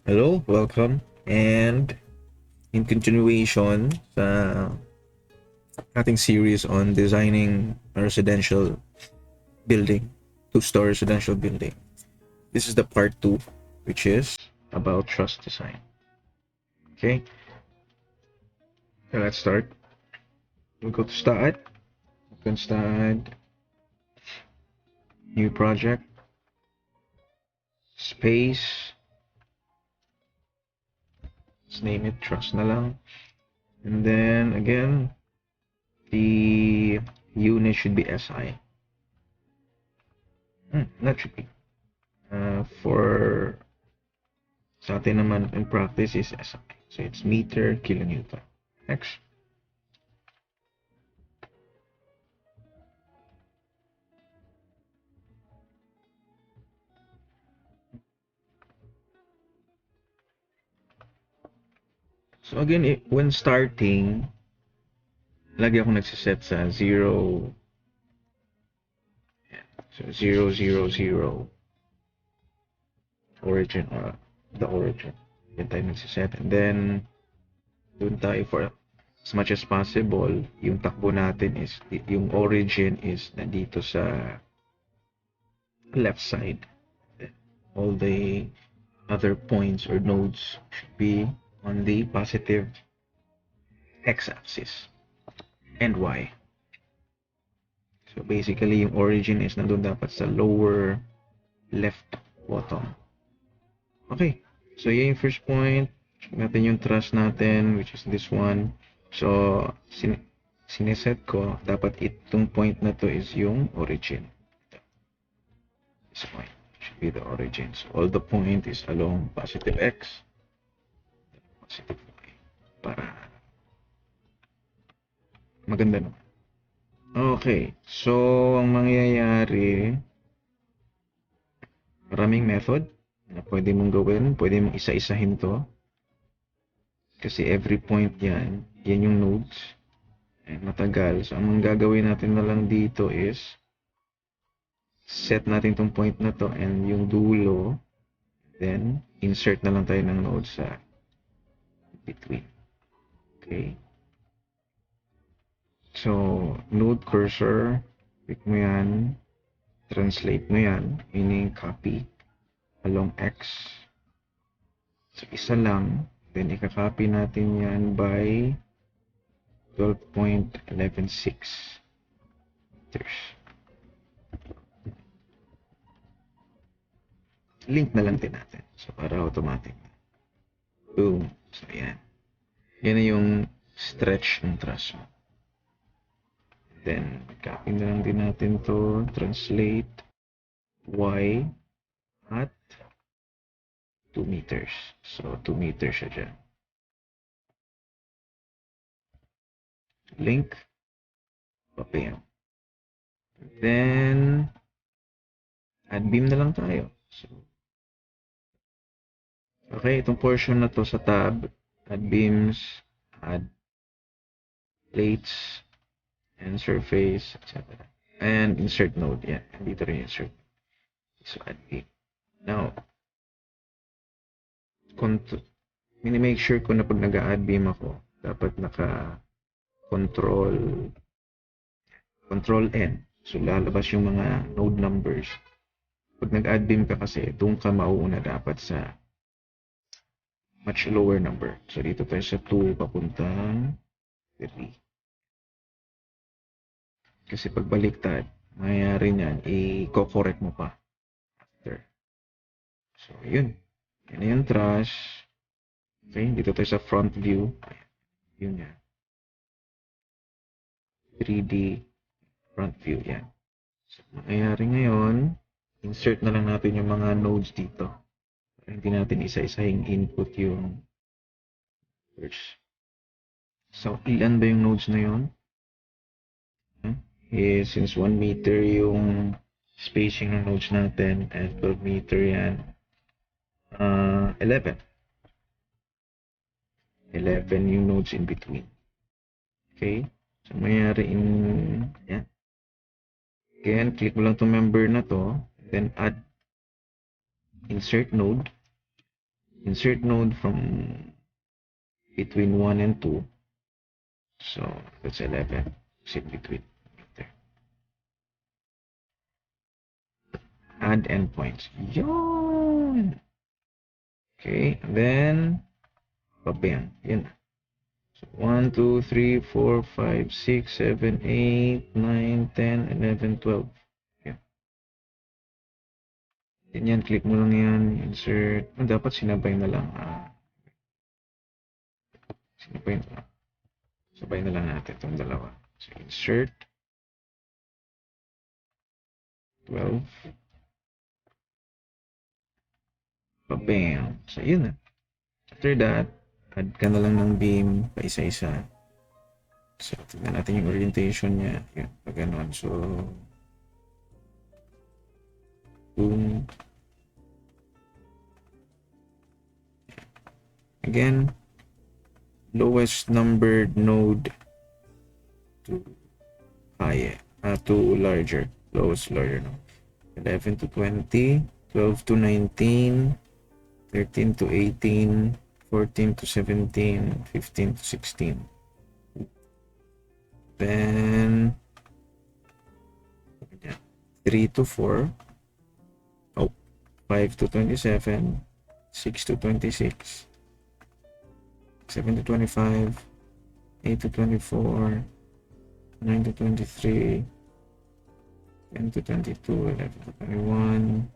Hello, welcome. And in continuation sa ating series on designing a residential building, two-story residential building. This is the part 2, which is about truss design. Okay, so let's start. We'll go to start. You can start new project, space, let's name it truss na lang. And then again, the unit should be SI. That should be. For sa atin naman in practice is SI. So it's meter kilonewton. Next. So again, when starting, lagi ako nagsiset sa 0. So 0, 0, 0. Origin, the origin. Yan tayo nagsiset. And then, dun tayo for as much as possible, yung takbo natin is, yung origin is nandito sa left side. All the other points or nodes should be on the positive x-axis and y. So basically, yung origin is nandun dapat sa lower left bottom. Okay, so yun yung first point. Check natin yung truss natin, which is this one. So, sineset ko, dapat itong point na to is yung origin. This point should be the origin. So, all the point is along positive x, positive y. Para maganda naman. Okay, so ang mangyayari, maraming method na pwede mong gawin. Pwede mong isa-isahin to. Kasi every point yan yung nodes. Matagal. So, ang gagawin natin na lang dito is set natin tong point na to and yung dulo. Then, insert na lang tayo ng node sa between. Okay. So, node cursor, pick mo yan, translate mo yan, meaning copy along x. So, isa lang, then ikakopy natin yan by 12.116 meters. Link na lang din natin. So, para automatic. Boom. So, yan. Yan na yung stretch ng truss mo. Then, copy na lang din natin to. Translate y at 2 meters. So, 2 meters siya dyan. Link. Copy yan. Then, add beam na lang tayo. So, okay, itong portion na to sa tab, add beams, add plates, and surface, etc. And insert node. Yan. Dito rin insert. So, add beam. Now, make sure ko na pag nag-add beam ako, dapat naka-control N. So, lalabas yung mga node numbers. Pag nag-add beam ka kasi, doon ka mauuna dapat sa much lower number. So, dito tayo sa 2 papuntang 3. Kasi pag baliktad, mayayari niyan, i-correct mo pa after. So, yun. Yan na yung truss. Okay, dito tayo sa front view. Yun yan. 3D front view yan. So, mangyayari ngayon, insert na lang natin yung mga nodes dito. Para hindi natin isa-isahing input yung first. So, ilan ba yung nodes na yun? Since 1 meter yung spacing ng nodes natin and 12 meter yan, 11. 11 yung nodes in between. Okay? So, mayayari yan. Again, click mo lang itong member na to, then add insert node. insert node from between 1 and 2. So that's 11. Sit between there. Add endpoints. Yun! Okay, then bam. Yan. So 1, 2, 3, 4, 5, 6, 7, 8, 9, 10, 11, 12. Yan. Yan, click mo lang yan. Insert. Dapat sinabay na lang. Sinabay na lang. Sabay na lang natin itong dalawa. So insert 12. Bam. So yun na. After that, add ka na lang ng beam pa isa-isa. So tignan natin yung orientation niya. Yun, pag ganon. So boom. Again, lowest numbered node to higher, to larger. Lowest larger no. 11 to 20, 12 to 19, 13 to 18, 14 to 17, 15 to 16. Then 3 to 4. Oh, 5 to 27, 6 to 26, 7 to 25, 8 to 24, 9 to 23, 10 to 22, 11 to 21.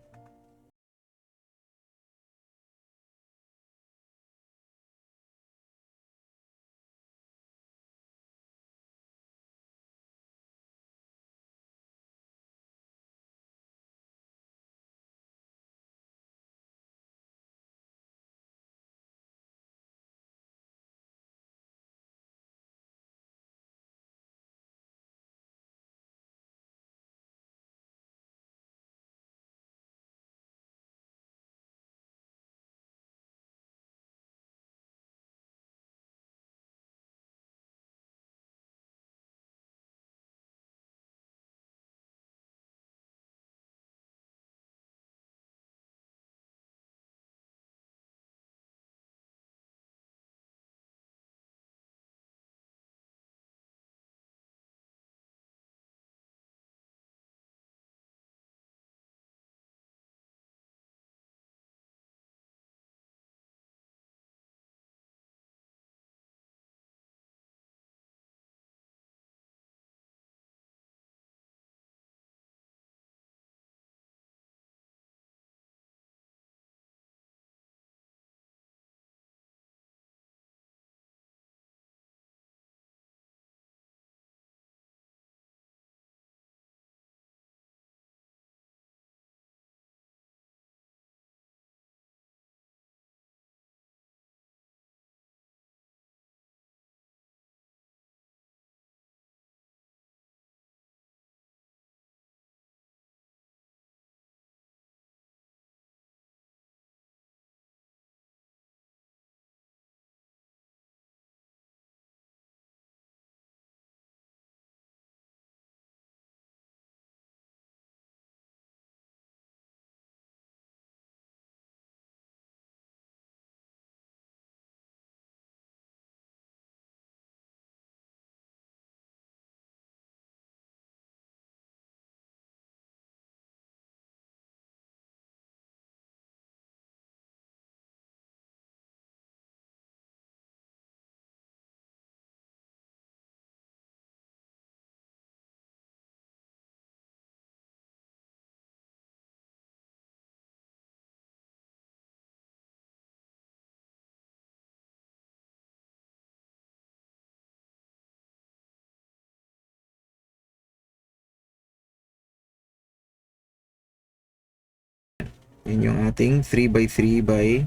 Yun yung ating 3x3 by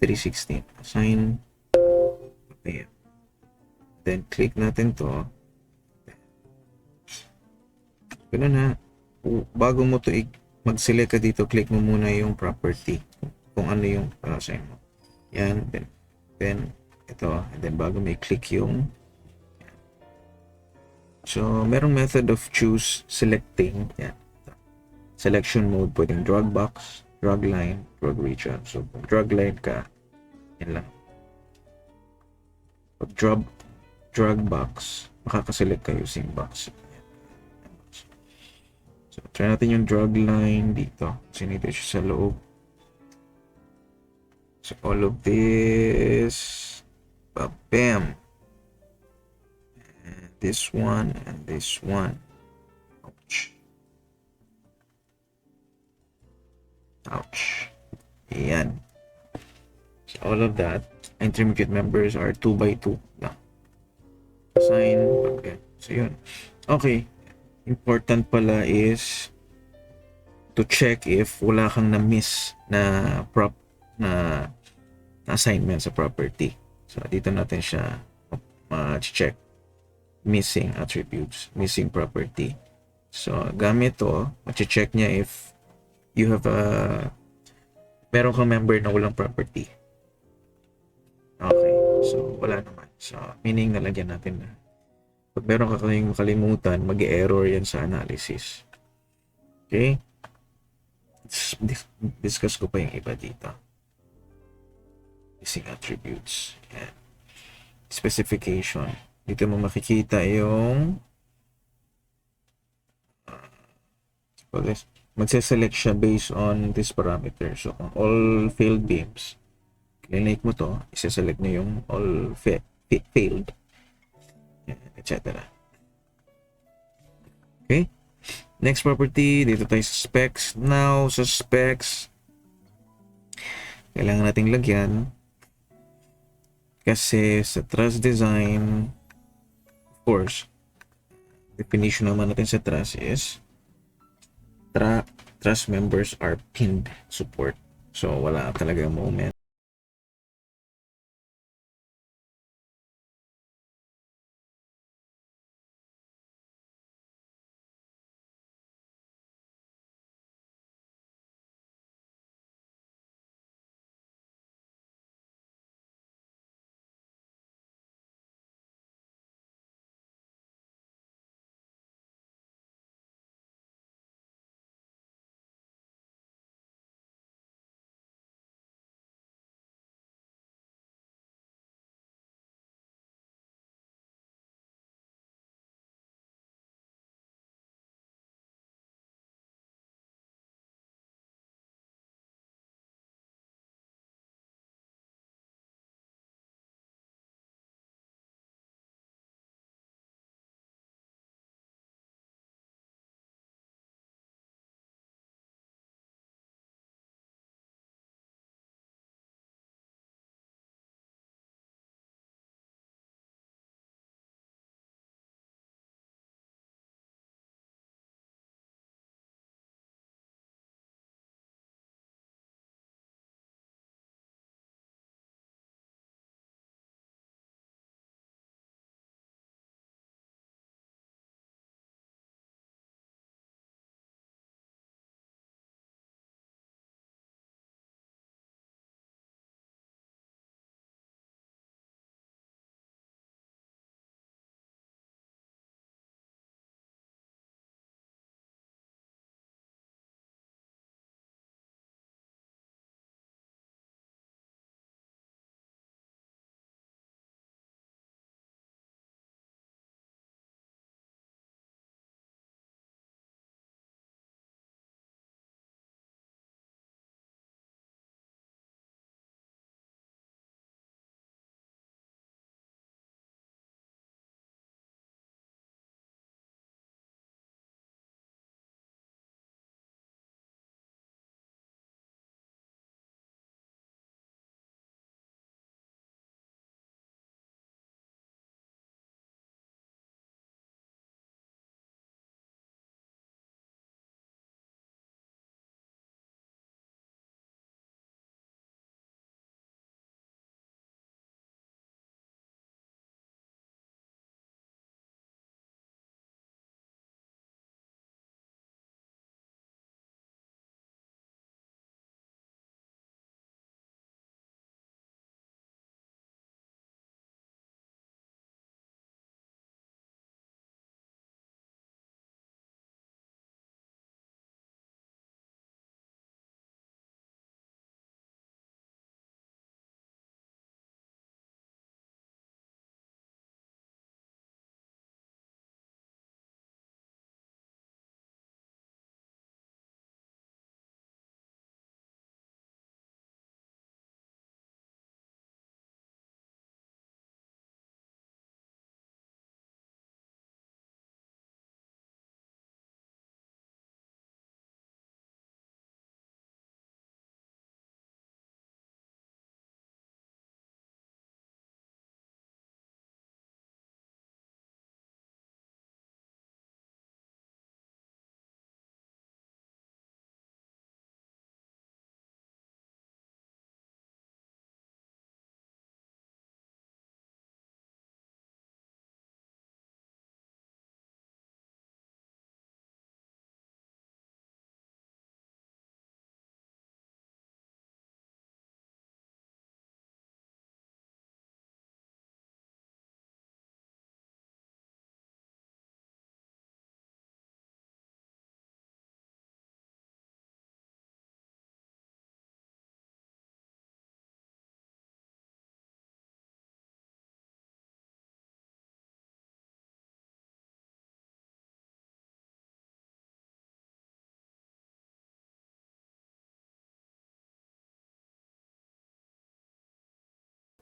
316. Assign. Okay. Then click natin to. Ganun ha. Bago mo to mag-select ka dito, click mo muna yung property. Kung ano yung assign mo. Yan. Then ito. And then bago may click yung. So, merong method of choose selecting. Yan. Selection mode, pwedeng drag box, drag line, drag region. So, kung drag line ka, yan lang. Pag drag box, makakaselect ka using box. So, try natin yung drag line dito. Sinito siya sa loob. So, all of this, bam! And this one, and this one. Ouch. Ouch. Ayan. So, all of that, intermediate members are 2 by 2 lang. Assign. Okay. So, yun. Okay. Important pala is to check if wala kang na-miss na na assignment sa property. So, dito natin siya ma-check. Missing attributes, missing property. So, gamit to, ma-check niya if you have meron kang member na walang property. Okay. So, wala naman. So, meaning nalagyan natin na. Pag meron ka kayong makalimutan, mag-error yan sa analysis. Okay? Discuss ko pa yung iba dito. Missing attributes. Yan. Specification. Dito mo makikita yung magse-select siya based on this parameter. So, kung all failed beams, click mo to, isa-select na yung all failed, etc. Okay? Next property, dito tayo sa specs. Now, sa specs, kailangan nating lagyan kasi sa truss design, of course, definition naman natin sa truss is truss members are pinned support. So, wala talaga moment.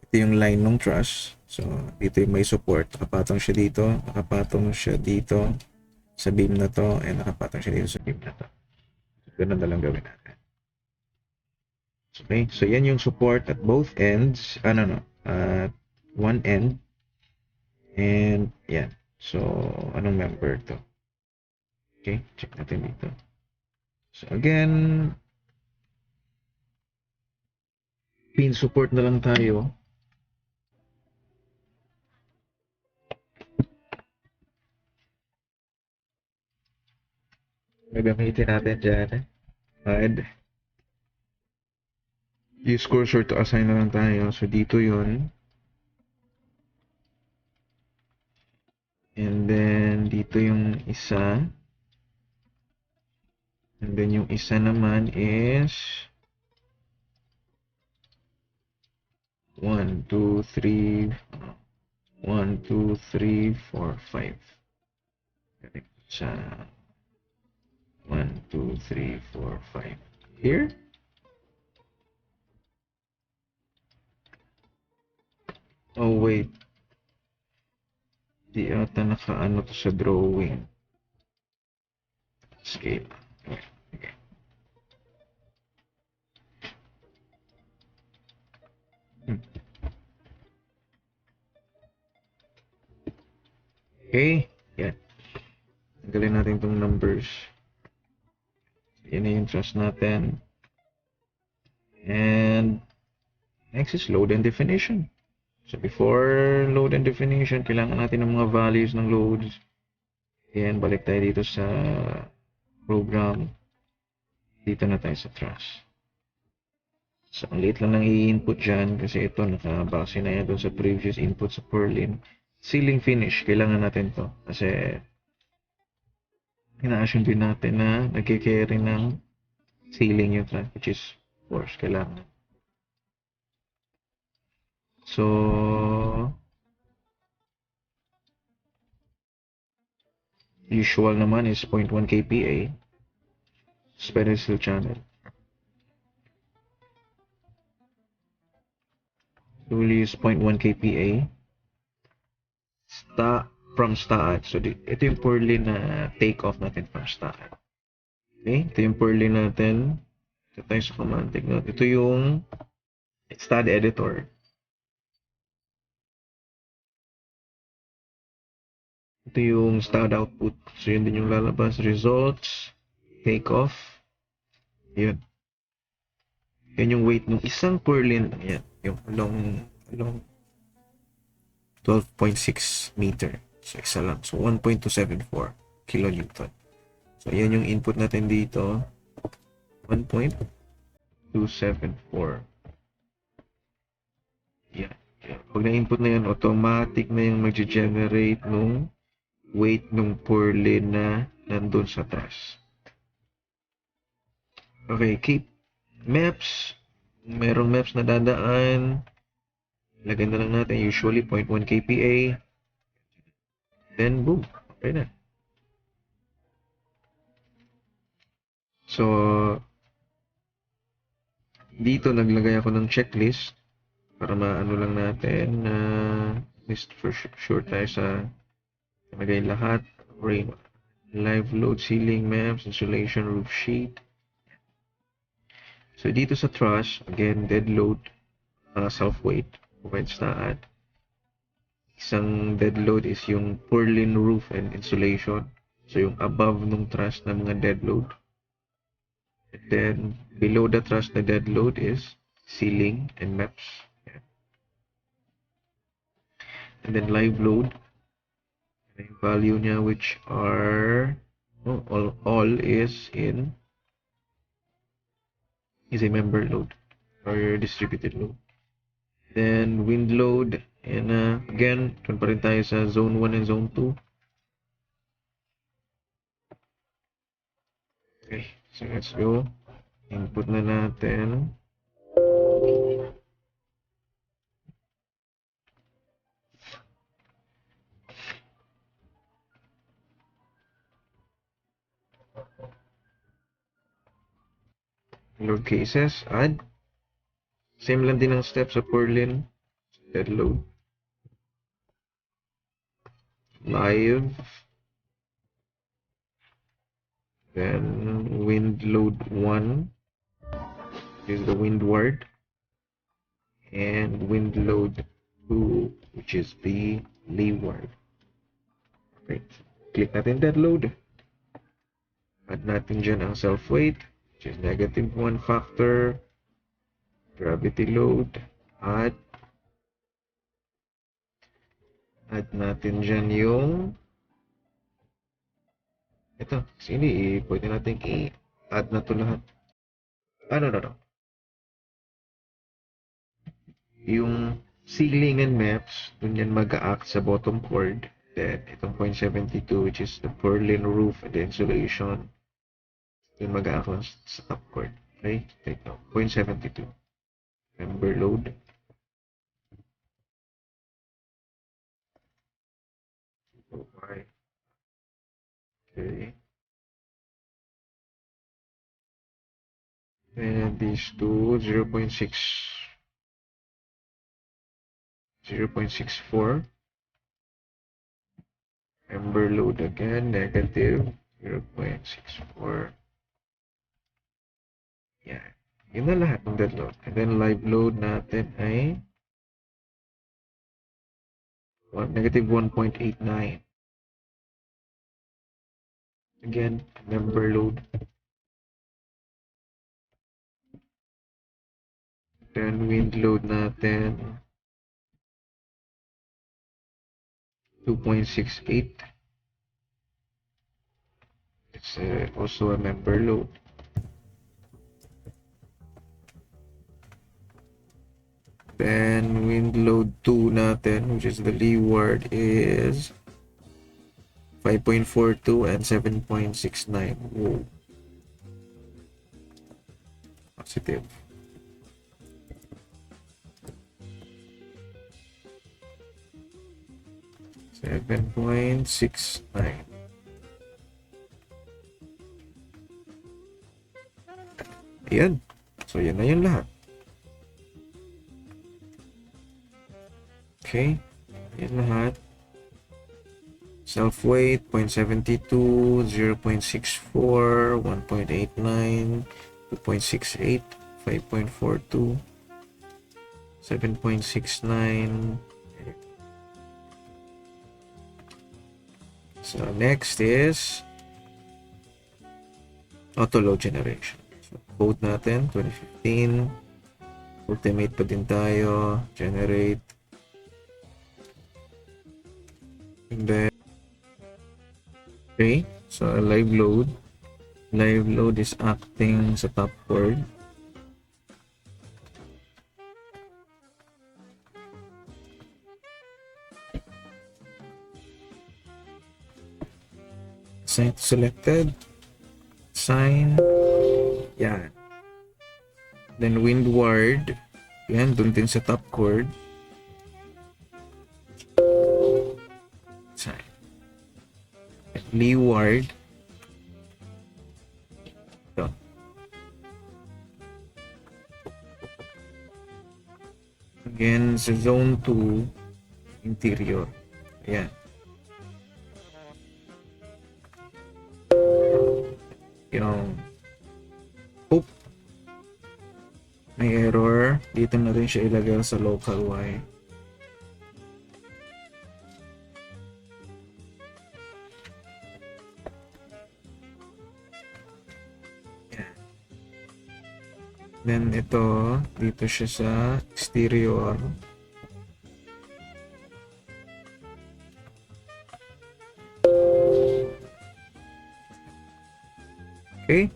ito yung line ng truss. So, dito yung may support. Nakapatong siya dito. Nakapatong siya dito sa beam na to. And nakapatong siya dito sa beam na to. Ganun na lang gawin natin. Okay, so yan yung support at both ends. At one end. And yan. So, anong member to? Okay, check natin dito. So again, pin support na lang tayo. May gamitin natin dyan. Add. Use cursor to assign na lang tayo. So dito yun. And then dito yung isa. And then yung isa naman is 1, 2, 3, 1, 2, 3, 4, 5. Sa 1, 2, 3, 4, 5. Here. Oh, wait. Di ata nakaano to sa drawing. Scale. Okay. Okay. Yan. Tanggalin natin itong numbers. Yan na yung trust natin. And next is load and definition. So before load and definition, kailangan natin ng mga values ng loads. Yan, balik tayo dito sa program. Dito na tayo sa trust. So ang liit lang ng i-input dyan kasi ito nakabase na yan doon sa previous input sa Perlin. Ceiling finish, kailangan natin to kasi ina-assume din natin na nagkikerry ng ceiling yung trust, which is of course kailangan. So usual naman is 0.1 kPa pedestal channel. So we'll use 0.1 kPa from STAAD. So ito yung Perlin na take off natin from STAAD. Okay, ito yung Perlin natin. Ito tayo sa command line. Ito yung STAAD editor. Ito yung STAAD output. So yun din yung lalabas. Results, take off. Yun. Yan yung weight ng isang Perlin. Yan. Yung along 12.6 meter. So isa lang. So 1.274 kilonewton. So yan yung input natin dito. 1.274. Yan. Pag na-input na yan, automatic na yung mag-generate nung weight nung Perlin na nandun sa truss. Okay, keep maps. Merong maps na dadaan. Lagyan na lang natin usually 0.1 kPa. Then boom. Okay na. So, dito naglagay ako ng checklist para maano lang natin na list for sure tayo sa nagay lahat. Rain, live load, ceiling maps, insulation, roof sheet. So dito sa truss, again, dead load, self-weight, pwede STAAD. Isang dead load is yung Perlin roof and insulation. So yung above nung truss na mga dead load. And then below the truss na dead load is ceiling and maps. Yeah. And then live load. Yung value niya which are all is a member load or distributed load. Then wind load, and again, dun pa rin tayo sa zone 1 and zone 2. Okay, so let's go. Input na natin. Load cases, add. Same lang din ang steps sa Perlin. dead load, live, then wind load 1 is the windward, and wind load 2, which is the leeward. Okay, click natin dead load. Add natin dyan ang self-weight, which is -1 factor, gravity load, add natin dyan yung ito, sini pwede natin i-add na to lahat. No. Yung ceiling and maps, dun yan mag-a-act sa bottom chord. Then, itong 0.72, which is the purlin roof and the insulation, yung mag-a-act lang sa top chord. Okay? Take note. 0.72. Member load. Okay. And these two, 0.64. Member load again, negative 0.64. Yan. Yun na lahat ng dead load. And then live load natin ay negative 1.89. Again, member load. Then wind load natin 2.68. It's also a member load. Then wind load 2 natin, which is the leeward, is 5.42 and 7.69. Whoa. Positive. $7.69. Ayan. So, yan na yun lahat. Okay. Yan lahat. Self-weight, 0.72, 0.64, 1.89, 2.68, 5.42, 7.69. So next is auto load generation. So code natin 2015. Ultimate pa din tayo. Generate. And then okay, so live load. Live load is acting sa top chord. Assign selected. Assign. Yan. Then windward. Yan, dun din sa top chord. Assign. Leeward. Ito. Again, sa zone 2, interior. Ayan. Yung may error. Dito na rin siya ilagay sa local Y. Yan. Then ito, dito siya sa exterior. Okay.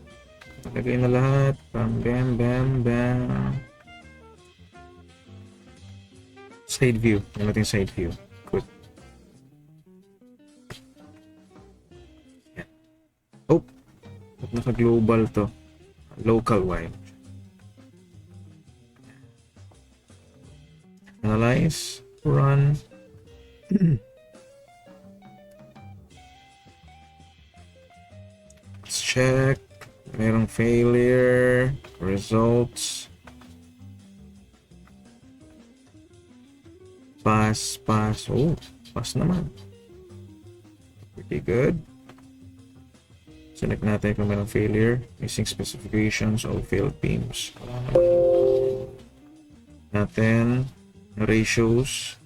Lagay na lahat. Bam, bam. Side view. Yan natin side view. Good. Yan. Oh. Naka-global to. Local Y. Analyze. Run. Let's check. Merong failure, results. Pass. Oh, pass naman. Pretty good. Select natin kung mayroong failure. Missing specifications of failed beams. Natin. Ratios.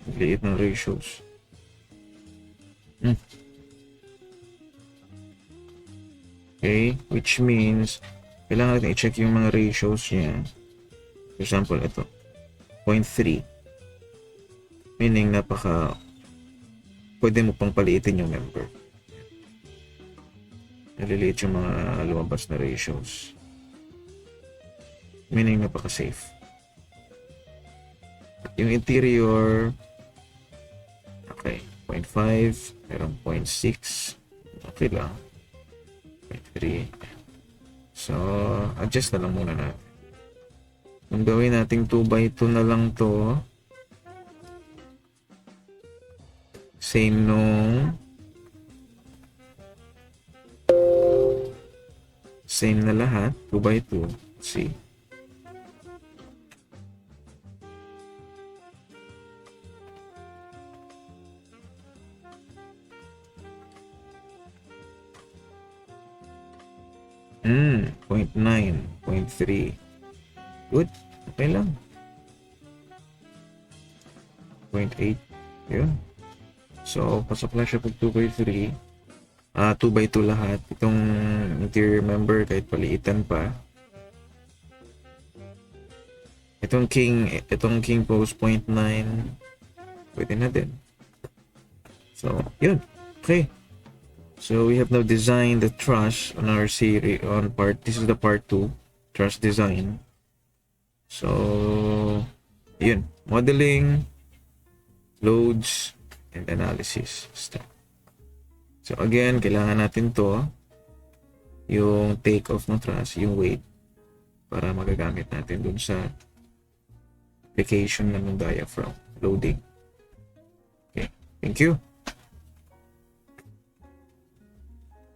Liit ng ratios. Okay, which means kailangan natin i-check yung mga ratios niya. For example, ito. 0.3. Meaning, pwede mo pang paliitin yung member. Naliliit yung mga lumabas na ratios. Meaning, napaka-safe. Yung interior, okay, 0.5, merong 0.6, okay lang. 0.3. So, adjust na lang muna natin. Kung gawin nating 2x2 na lang to, same na lahat, 2x2, see. Hmm, 0.9, 0.3. Good. Okay lang. 0.8. Yun. So, pasok lang siya pag 2x3. 2x2 lahat. Itong interior member, kahit paliitan pa. Itong king post 0.9. Pwede na din. So, yun. Okay. So, we have now designed the truss on our series, this is the part 2, truss design. So, yun. Modeling, loads, and analysis step. So, again, kailangan natin to, yung take off ng truss, yung weight, para magagamit natin dun sa application ng diaphragm, loading. Okay. Thank you.